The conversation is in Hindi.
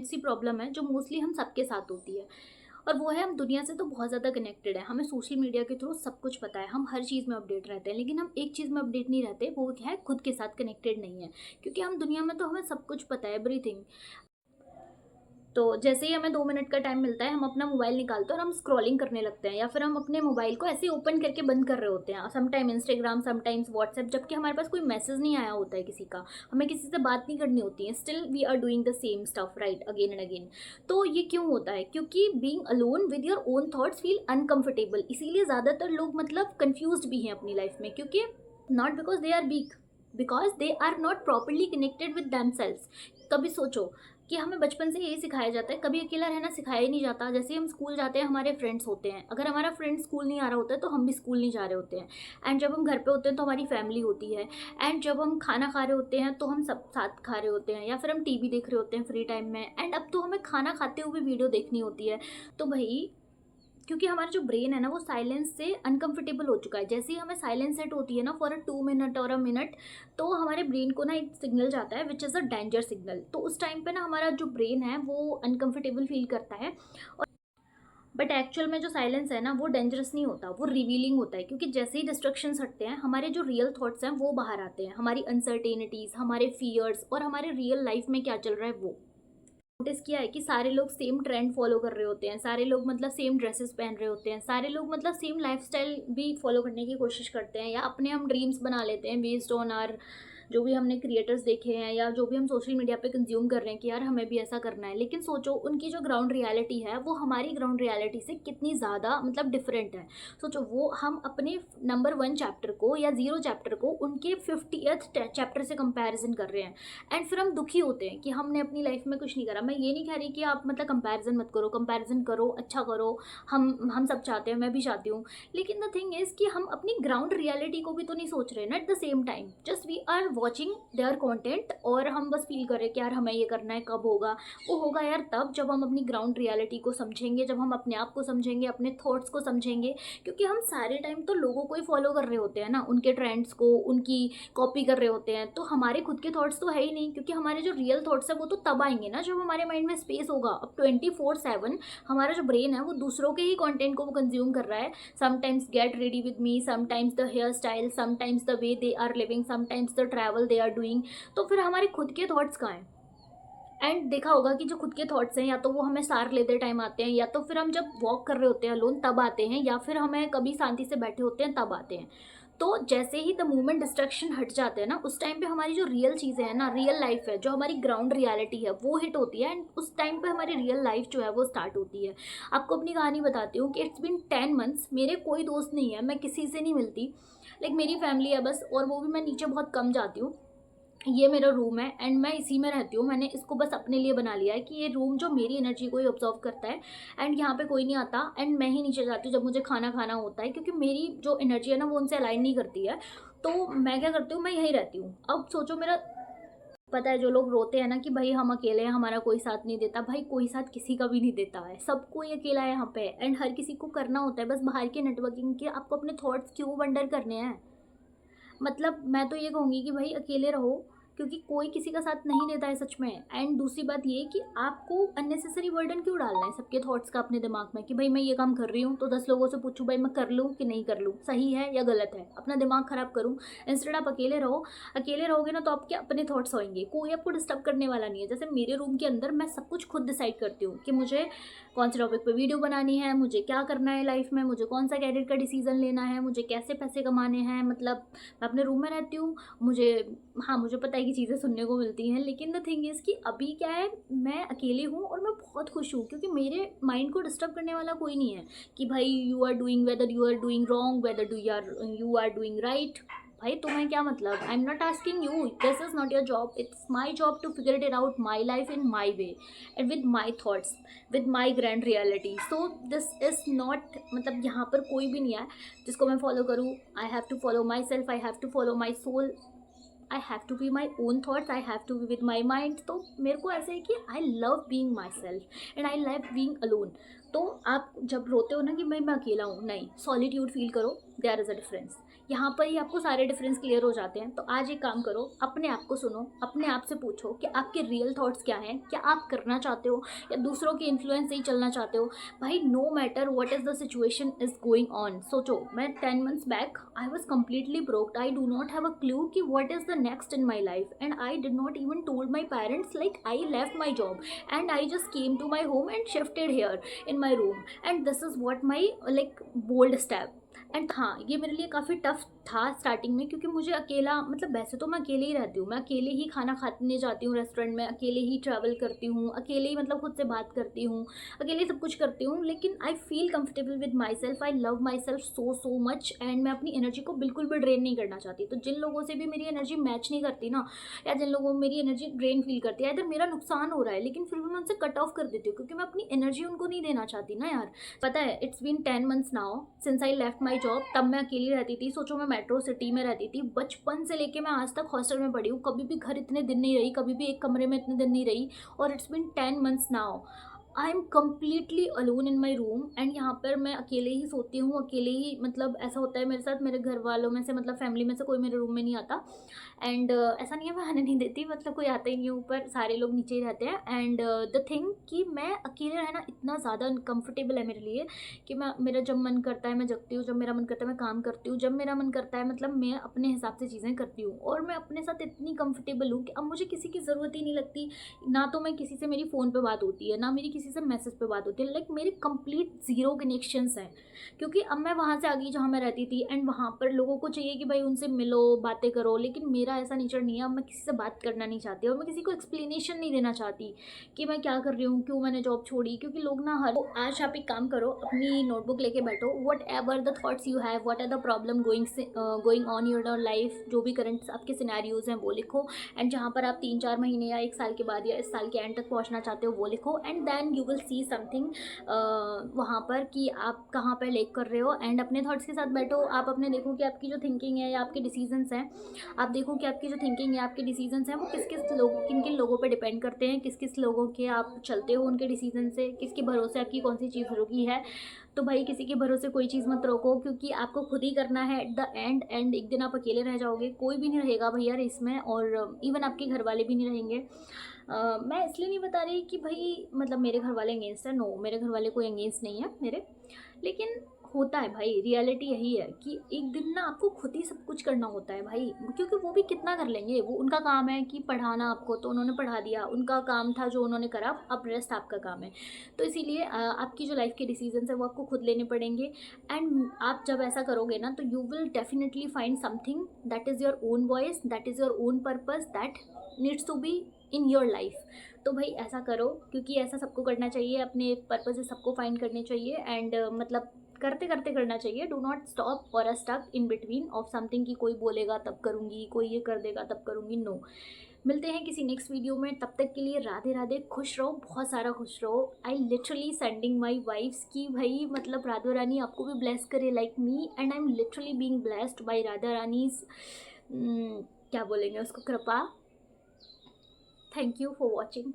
सी प्रॉब्लम है जो मोस्टली हम सबके साथ होती है, और वो है हम दुनिया से तो बहुत ज़्यादा कनेक्टेड है, हमें सोशल मीडिया के थ्रू सब कुछ पता है, हम हर चीज़ में अपडेट रहते हैं, लेकिन हम एक चीज़ में अपडेट नहीं रहते, वो क्या है, खुद के साथ कनेक्टेड नहीं है। क्योंकि हम दुनिया में तो हमें सब कुछ पता है, एवरीथिंग। तो जैसे ही हमें 2 मिनट का टाइम मिलता है, हम अपना मोबाइल निकालते हैं और हम स्क्रॉलिंग करने लगते हैं, या फिर हम अपने मोबाइल को ऐसे ही ओपन करके बंद कर रहे होते हैं, समटाइम इंस्टाग्राम, समटाइम्स व्हाट्सएप, जबकि हमारे पास कोई मैसेज नहीं आया होता है किसी का, हमें किसी से बात नहीं करनी होती है, still we are doing the same stuff right, again and again. तो ये क्यों होता है? क्योंकि being alone with your own thoughts feel uncomfortable, इसीलिए ज़्यादातर लोग मतलब कन्फ्यूज्ड भी हैं अपनी लाइफ में, क्योंकि not because they are weak, because they are not properly connected with themselves. कभी सोचो कि हमें बचपन से यही सिखाया जाता है, कभी अकेला रहना सिखाया ही नहीं जाता। जैसे हम स्कूल जाते हैं, हमारे फ्रेंड्स होते हैं, अगर हमारा फ्रेंड स्कूल नहीं आ रहा होता है तो हम भी स्कूल नहीं जा रहे होते हैं। एंड जब हम घर पे होते हैं तो हमारी फैमिली होती है। एंड जब हम खाना खा रहे होते हैं तो हम सब साथ खा रहे होते हैं, या फिर हम टीवी देख रहे होते हैं फ्री टाइम में। एंड अब तो हमें खाना खाते हुए वीडियो देखनी होती है। तो भाई, क्योंकि हमारा जो ब्रेन है ना, वो साइलेंस से अनकंफर्टेबल हो चुका है। जैसे ही हमें साइलेंस सेट होती है ना फॉर अ 2 मिनट और अ मिनट, तो हमारे ब्रेन को ना एक सिग्नल जाता है which is a danger signal. तो उस टाइम पे ना हमारा जो ब्रेन है वो अनकंफर्टेबल फील करता है। और बट एक्चुअल में जो साइलेंस है ना, वो डेंजरस नहीं होता, वो रिवीलिंग होता है। क्योंकि जैसे ही डिस्ट्रक्शंस हटते हैं, हमारे जो रियल थॉट्स हैं वो बाहर आते हैं, हमारी अनसर्टेनिटीज़, हमारे फियर्स, और हमारे रियल लाइफ में क्या चल रहा है वो। नोटिस किया है कि सारे लोग सेम ट्रेंड फॉलो कर रहे होते हैं, सारे लोग मतलब सेम ड्रेसेस पहन रहे होते हैं, सारे लोग मतलब सेम लाइफस्टाइल भी फॉलो करने की कोशिश करते हैं, या अपने हम ड्रीम्स बना लेते हैं बेस्ड ऑन आर जो भी हमने क्रिएटर्स देखे हैं, या जो भी हम सोशल मीडिया पे कंज्यूम कर रहे हैं कि यार हमें भी ऐसा करना है। लेकिन सोचो, उनकी जो ग्राउंड रियलिटी है वो हमारी ग्राउंड रियलिटी से कितनी ज़्यादा मतलब डिफरेंट है। सोचो, वो हम अपने नंबर 1 चैप्टर को या 0 चैप्टर को उनके 50th चैप्टर से कंपैरिजन कर रहे हैं। एंड फिर हम दुखी होते हैं कि हमने अपनी लाइफ में कुछ नहीं करा। मैं ये नहीं कह रही कि आप मतलब कंपैरिजन मत करो, कंपैरिजन करो, अच्छा करो, हम सब चाहते हैं, मैं भी चाहती हूँ। लेकिन द थिंग इज़ कि हम अपनी ग्राउंड रियलिटी को भी तो नहीं सोच रहे ना at the same time, just we are watching their content, और हम बस फील कर रहे हैं कि यार हमें ये करना है, कब होगा। वो होगा यार तब जब हम अपनी ग्राउंड रियलिटी को समझेंगे, जब हम अपने आप को समझेंगे, अपने थॉट्स को समझेंगे। क्योंकि हम सारे टाइम तो लोगों को ही फॉलो कर रहे होते हैं ना, उनके ट्रेंड्स को, उनकी कॉपी कर रहे होते हैं, तो हमारे खुद के थॉट्स तो है ही नहीं। क्योंकि हमारे जो रियल थॉट्स है वो तो तब आएंगे ना जब हमारे माइंड में स्पेस होगा। अब 24/7 हमारा जो ब्रेन है वो दूसरों के ही कंटेंट को वो कंज्यूम कर रहा है। Sometimes get ready with me, sometimes the hair style, sometimes the way they are living, sometimes the travel they are doing. तो फिर हमारे खुद के थॉट्स कहाँ हैं? एंड देखा होगा कि जो खुद के थॉट्स हैं, या तो वो हमें सार लेते टाइम आते हैं, या तो फिर हम जब वॉक कर रहे होते हैं अलोन तब आते हैं, या फिर हमें कभी शांति से बैठे होते हैं तब आते हैं। तो जैसे ही द मोमेंट डिस्ट्रैक्शन हट जाते हैं ना, उस टाइम पे हमारी जो रियल चीज़ें हैं ना, रियल लाइफ है, जो हमारी ग्राउंड रियलिटी है, वो हिट होती है। एंड उस टाइम पे हमारी रियल लाइफ जो है वो स्टार्ट होती है। आपको अपनी कहानी बताती हूँ कि इट्स बिन 10 मंथ्स, मेरे कोई दोस्त नहीं है, मैं किसी से नहीं मिलती, लाइक मेरी फैमिली है बस, और वो भी मैं नीचे बहुत कम जाती हूँ। ये मेरा रूम है एंड मैं इसी में रहती हूँ। मैंने इसको बस अपने लिए बना लिया है कि ये रूम जो मेरी एनर्जी को ही ऑब्जर्व करता है। एंड यहाँ पे कोई नहीं आता, एंड मैं ही नीचे जाती हूँ जब मुझे खाना खाना होता है, क्योंकि मेरी जो एनर्जी है ना वो उनसे अलाइन नहीं करती है। तो मैं क्या करती हूँ, मैं यहीं रहती हूँ। अब सोचो, मेरा पता है जो लोग रोते हैं ना कि भाई हम अकेले हैं, हमारा कोई साथ नहीं देता, भाई कोई साथ किसी का भी नहीं देता है, सब कोई अकेला है यहाँ पे। एंड हर किसी को करना होता है बस बाहर के नेटवर्किंग के, आपको अपने थॉट्स क्यों वंडर करने हैं? मतलब मैं तो ये कहूँगी कि भाई अकेले रहो, क्योंकि कोई किसी का साथ नहीं देता है सच में। एंड दूसरी बात ये कि आपको अननेसेसरी बर्डन क्यों डालना है सबके थॉट्स का अपने दिमाग में, कि भाई मैं ये काम कर रही हूँ तो 10 लोगों से पूछूँ भाई मैं कर लूँ कि नहीं कर लूँ, सही है या गलत है, अपना दिमाग खराब करूँ। इंस्टेड आप अकेले रहो। अकेले रहोगे ना तो आपके अपने थॉट्स होंगे, कोई आपको डिस्टर्ब करने वाला नहीं है। जैसे मेरे रूम के अंदर मैं सब कुछ खुद डिसाइड करती हूँ कि मुझे कौन से टॉपिक पे वीडियो बनानी है, मुझे क्या करना है लाइफ में, मुझे कौन सा कैरियर का डिसीजन लेना है, मुझे कैसे पैसे कमाने हैं। मतलब मैं अपने रूम में रहती हूँ, मुझे, हाँ मुझे पता है कि चीज़ें सुनने को मिलती हैं, लेकिन द थिंग इज़ कि अभी क्या है, मैं अकेली हूँ और मैं बहुत खुश हूँ, क्योंकि मेरे माइंड को डिस्टर्ब करने वाला कोई नहीं है कि भाई you are doing, whether you are doing wrong, whether you are doing right. भाई तुम्हें क्या मतलब? I am not asking you, this is not your job, it's my job to figure it out my life in my way and with my thoughts, with my grand reality. So this is not, मतलब यहाँ पर कोई भी नहीं है जिसको मैं फॉलो करूँ। I have to follow myself, I have to follow my soul, I have to be my own thoughts, I have to be with my mind. तो मेरे को ऐसा है कि I love being myself and I love being alone. तो आप जब रोते हो ना कि मैं अकेला हूँ, नहीं, सॉलिट्यूड फील करो, देयर इज़ अ डिफरेंस। यहाँ पर ही आपको सारे डिफरेंस क्लियर हो जाते हैं। तो आज एक काम करो, अपने आप को सुनो, अपने आप से पूछो कि आपके रियल थॉट्स क्या हैं, क्या आप करना चाहते हो या दूसरों के इन्फ्लुएंस से ही चलना चाहते हो। भाई no matter what is the situation is going on. सोचो, मैं 10 months back I was completely broked, I do not have a clue कि what is the next in my life, and I did not even told my parents like I left my job and I just came to my home and shifted here in my room, and this is what my like bold step. And हाँ, ये मेरे लिए काफ़ी टफ था स्टार्टिंग में, क्योंकि मुझे अकेला, मतलब वैसे तो मैं अकेले ही रहती हूँ, मैं अकेले ही खाना खाने जाती हूँ रेस्टोरेंट में, अकेले ही ट्रैवल करती हूँ, अकेले ही मतलब खुद से बात करती हूँ, अकेले सब कुछ करती हूँ, लेकिन I feel comfortable with my self, I love my self so much, and मैं अपनी एनर्जी को बिल्कुल भी ड्रेन नहीं करना चाहती। तो जिन लोगों से भी मेरी एनर्जी मैच नहीं करती ना, या जिन लोगों में मेरी एनर्जी ड्रेन फील करती है, इधर मेरा नुकसान हो रहा है, लेकिन फिर भी मैं उनसे कट ऑफ कर देती हूँ, क्योंकि मैं अपनी एनर्जी उनको नहीं देना चाहती ना यार। पता है, it's been 10 months now since I left my job. तब मैं अकेली रहती थी, सोचो मैं मेट्रो सिटी में रहती थी, बचपन से लेके मैं आज तक हॉस्टल में पढ़ी हूँ, कभी भी घर इतने दिन नहीं रही, कभी भी एक कमरे में इतने दिन नहीं रही, और it's been 10 months now I am completely alone in my room, and यहाँ पर मैं अकेले ही सोती हूँ, अकेले ही, मतलब ऐसा होता है मेरे साथ, मेरे घर वालों में से, मतलब फैमिली में से कोई मेरे रूम में नहीं आता। एंड ऐसा नहीं है मैं आने नहीं देती, मतलब कोई आता ही नहीं है ऊपर, सारे लोग नीचे ही रहते हैं। एंड द थिंग कि मैं अकेले रहना इतना ज़्यादा अनकम्फर्टेबल है मेरे लिए कि मेरा जब मन करता है मैं जगती हूँ, जब मेरा मन करता है मैं काम करती हूँ, जब मेरा मन करता है, मतलब मैं अपने हिसाब से चीज़ें करती हूँ, और मैं अपने साथ इतनी कंफर्टेबल हूँ कि अब मुझे किसी की ज़रूरत ही नहीं लगती। ना तो मैं किसी से, मेरी फ़ोन पे बात होती है, ना मेरी किसी से मैसेज पे बात होती है, लाइक मेरे कंप्लीट ज़ीरो कनेक्शंस हैं, क्योंकि अब मैं वहाँ से आ गई जहाँ मैं रहती थी, एंड वहाँ पर लोगों को चाहिए कि भाई उनसे मिलो, बातें करो, लेकिन मेरा ऐसा नेचर नहीं है। अब मैं किसी से बात करना नहीं चाहती, और मैं किसी को एक्सप्लेनेशन नहीं देना चाहती कि मैं क्या कर रही हूँ, क्यों मैंने जॉब छोड़ी, क्योंकि लोग ना हर। तो आज आप एक काम करो, अपनी नोटबुक लेके बैठो, whatever the thoughts you have, what are the problem going on your life, जो भी करंट आपके सिनेरियोज हैं वो लिखो, एंड जहाँ पर आप 3-4 महीने या 1 साल के बाद या इस साल के एंड तक पहुँचना चाहते हो वो लिखो, and then you will see something वहाँ पर कि आप कहाँ पर लेक कर रहे हो। एंड अपने थॉट्स के साथ बैठो, आप अपने देखो कि आपकी जो थिंकिंग है या आपके डिसीजंस हैं, आप देखो कि आपकी जो थिंकिंग है, आपके डिसीजंस हैं, वो किस किस लोगों, किन किन लोगों पे डिपेंड करते हैं, किस किस लोगों के आप चलते हो उनके डिसीजन से, किसके भरोसे आपकी कौन सी चीज़ रुकी है। तो भाई किसी के भरोसे कोई चीज़ मत रोको, क्योंकि आपको खुद ही करना है एट द एंड एक दिन आप अकेले रह जाओगे, कोई भी नहीं रहेगा भैया रेस में, और इवन आपके घर वाले भी नहीं रहेंगे। मैं इसलिए नहीं बता रही कि भाई मतलब मेरे घर वाले अगेंस्ट है, नो, मेरे घर वाले कोई अगेंस्ट नहीं है मेरे, लेकिन होता है भाई, रियलिटी यही है कि एक दिन ना आपको खुद ही सब कुछ करना होता है भाई, क्योंकि वो भी कितना कर लेंगे, वो उनका काम है कि पढ़ाना आपको, तो उन्होंने पढ़ा दिया, उनका काम था जो उन्होंने करा, अब रेस्ट आपका काम है। तो इसीलिए आपकी जो लाइफ के डिसीजंस है वो आपको खुद लेने पड़ेंगे, एंड आप जब ऐसा करोगे ना तो you will definitely find something that is your own voice, that is your own purpose, that needs to be in your life. तो भाई ऐसा करो, क्योंकि ऐसा सबको करना चाहिए, अपने पर्पस सबको फाइंड करने चाहिए, एंड मतलब करते करते करना चाहिए। डू नॉट स्टॉप और stuck in between of something कि कोई बोलेगा तब करूँगी, कोई ये कर देगा तब करूँगी, नो। मिलते हैं किसी नेक्स्ट वीडियो में, तब तक के लिए राधे राधे, खुश रहो, बहुत सारा खुश रहो। I literally sending my vibes की भाई मतलब राधा रानी आपको भी ब्लेस करे like me, and I am literally being blessed by Radha Rani's क्या बोलेंगे उसको, कृपा। Thank you for watching.